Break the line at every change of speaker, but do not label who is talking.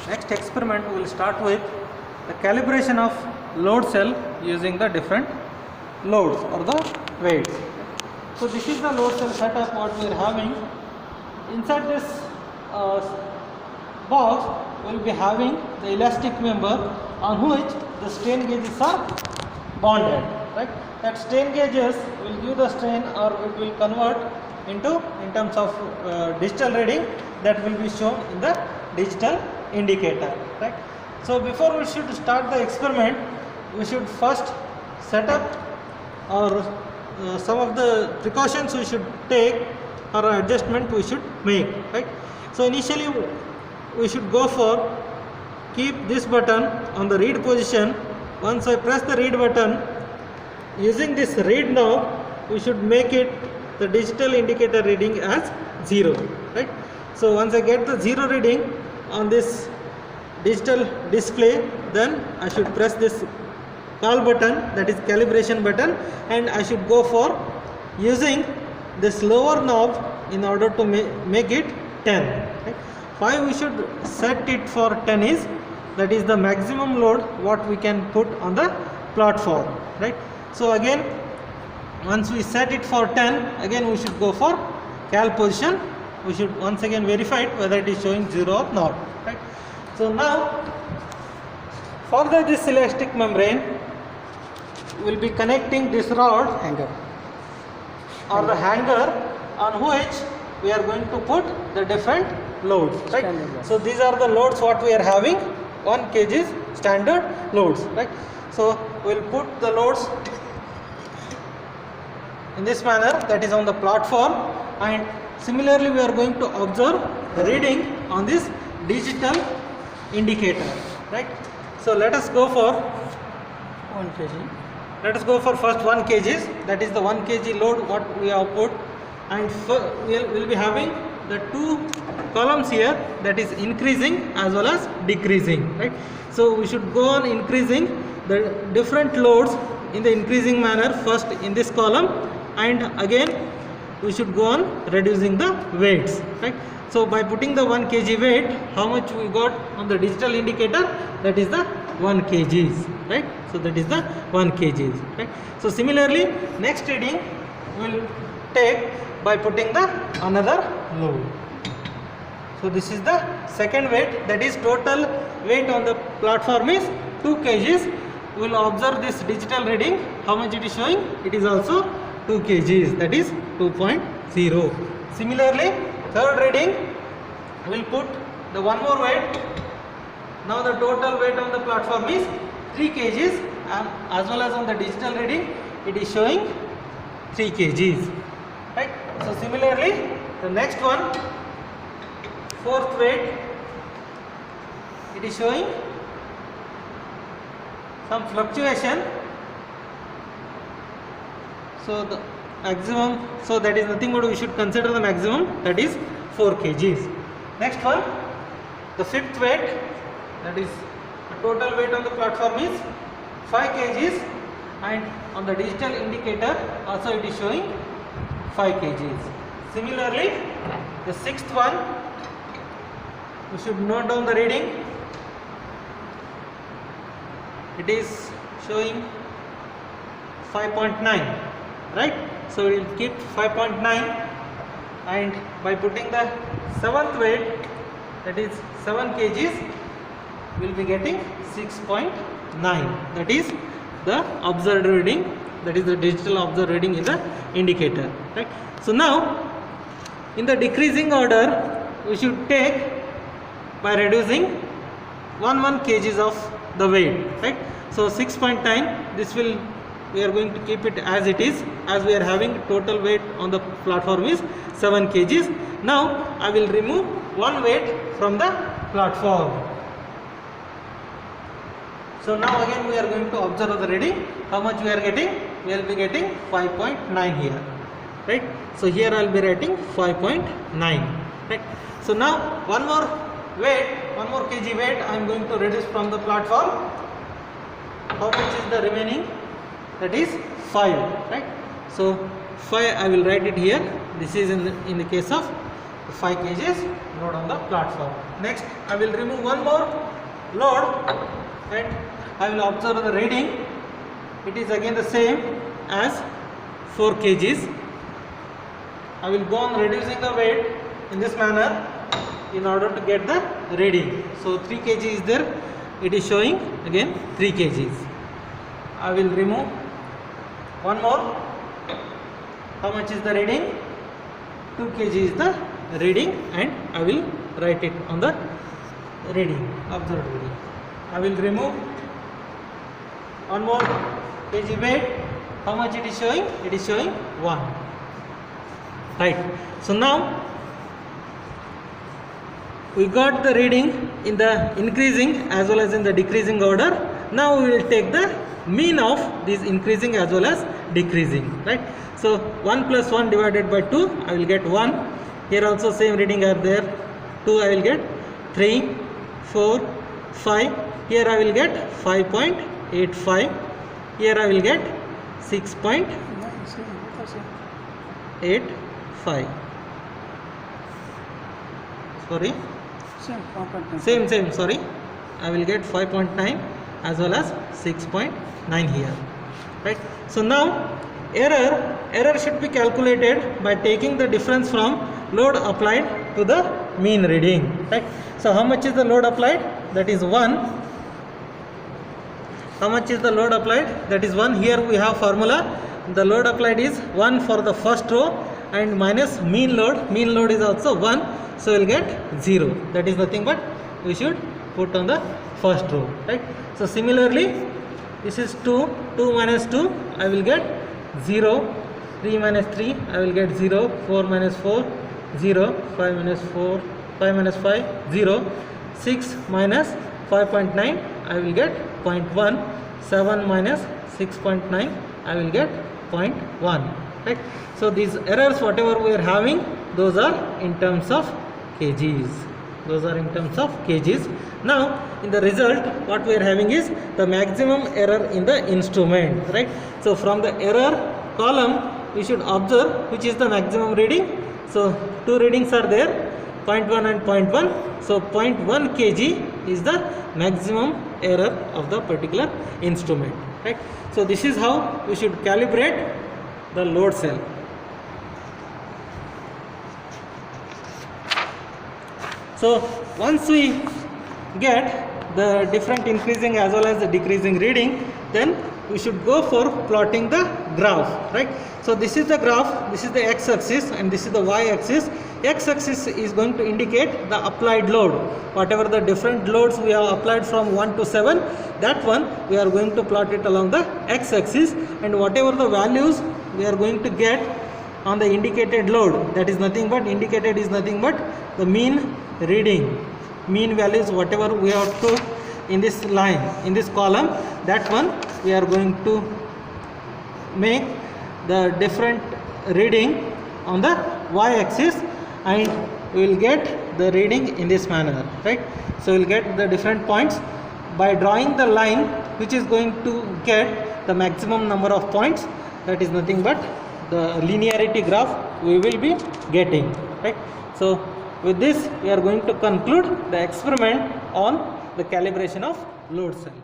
Next experiment we will start with the calibration of load cell using the different loads or the weights. So this is the load cell setup what we are having. Inside this box we will be having the elastic member on which the strain gauges are bonded. Right? That strain gauges will give the strain or it will convert into in terms of digital reading that will be shown in the digital indicator. Right? So before we should start the experiment, we should first set up or some of the precautions we should take or adjustment we should make. Right? So initially we should go for keep this button on the read position. Once I press the read button, using this read knob we should make it the digital indicator reading as 0. Right? So once I get the 0 reading on this digital display, then I should press this call button, that is calibration button, and I should go for using this lower knob in order to make it 10. Right? Why we should set it for 10 is that is the maximum load what we can put on the platform. Right? So again, once we set it for 10, again we should go for cal position. We should once again verify it whether it is showing 0 or not. Right? So now for this elastic membrane we will be connecting this rod or the hanger on which we are going to put the different loads. Right? So these are the loads what we are having, 1 kg standard loads. Right? So we will put the loads in this manner, that is on the platform, and similarly we are going to observe the reading on this digital indicator. Right? So let us go for 1 kg. Let us go for first 1 kg, that is the 1 kg load what we have put, and we will be having the 2 columns here, that is increasing as well as decreasing. Right? So we should go on increasing the different loads in the increasing manner first in this column, and again we should go on reducing the weights. Right? So by putting the 1 kg weight, how much we got on the digital indicator, that is the 1 kgs. Right? So that is the 1 kgs. Right? So similarly next reading we will take by putting the another load. So this is the second weight, that is total weight on the platform is 2 kgs. We will observe this digital reading, how much it is showing, it is also 2 kgs, that is 2.0. Similarly third reading we will put the one more weight. Now the total weight on the platform is 3 kgs, and as well as on the digital reading it is showing 3 kgs. Right? So similarly the next one, fourth weight, it is showing some fluctuation. So the maximum, so that is nothing but we should consider the maximum, that is 4 kgs. Next one, the fifth weight, that is the total weight on the platform is 5 kgs, and on the digital indicator also it is showing 5 kgs. Similarly the sixth one, we should note down the reading, it is showing 5.9. Right? So we will keep 5.9, and by putting the seventh weight, that is 7 kgs, we will be getting 6.9. That is the observed reading, that is the digital observed reading in the indicator. Right? So now in the decreasing order we should take by reducing 1 kgs of the weight. Right? So 6.9, this will, we are going to keep it as it is, as we are having total weight on the platform is 7 kgs. Now I will remove 1 weight from the platform. So now again we are going to observe the reading, how much we are getting, we will be getting 5.9 here. Right? So here I will be writing 5.9. Right? So now one more weight, 1 more kg weight I am going to reduce from the platform. How much is the remaining? That is 5. Right? So 5 I will write it here. This is in the case of 5 kgs load on the platform. Next, I will remove one more load and I will observe the reading. It is again the same as 4 kgs. I will go on reducing the weight in this manner in order to get the reading. So 3 kg is there, it is showing again 3 kgs. I will remove one more. How much is the reading? 2 kg is the reading, and I will write it on the reading, observed reading. I will remove one more kg weight. How much it is showing? It is showing 1. Right. So now we got the reading in the increasing as well as in the decreasing order. Now we will take the mean of these increasing as well as decreasing. Right. So 1 plus 1 divided by 2, I will get 1. Here also same reading are there. 2 I will get 3, 4, 5. Here I will get 5.85. Here I will get 6.85. Sorry. Same. Sorry. I will get 5.9 as well as 6.9 here. Right. So now error should be calculated by taking the difference from load applied to the mean reading. Right. So how much is the load applied? That is 1. How much is the load applied? That is 1. Here we have formula. The load applied is 1 for the first row and minus mean load. Mean load is also 1. So we will get 0. That is nothing but we should put on the first row. Right. So similarly, this is 2. 2 minus 2, I will get 0. 3 minus 3, I will get 0. 4 minus 4, 0. 5 minus 4, 5 minus 5, 0. 6 minus 5.9, I will get 0.1. 7 minus 6.9, I will get 0.1. Right. So these errors whatever we are having, those are in terms of kgs. Now in the result what we are having is the maximum error in the instrument. Right. So from the error column we should observe which is the maximum reading. So 2 readings are there, 0.1 and 0.1. So 0.1 kg is the maximum error of the particular instrument. Right. So this is how we should calibrate the load cell. So once we get the different increasing as well as the decreasing reading, then we should go for plotting the graph. Right. So this is the graph, this is the x-axis and this is the y-axis. X-axis is going to indicate the applied load. Whatever the different loads we have applied from 1 to 7, that one we are going to plot it along the x-axis, and whatever the values we are going to get on the indicated load, that is nothing but indicated is nothing but the mean reading. Mean values whatever we have took in this line, in this column, that one we are going to make the different reading on the y-axis, and we will get the reading in this manner. Right. So we will get the different points by drawing the line which is going to get the maximum number of points. That is nothing but the linearity graph we will be getting. Right. So with this we are going to conclude the experiment on the calibration of load cell.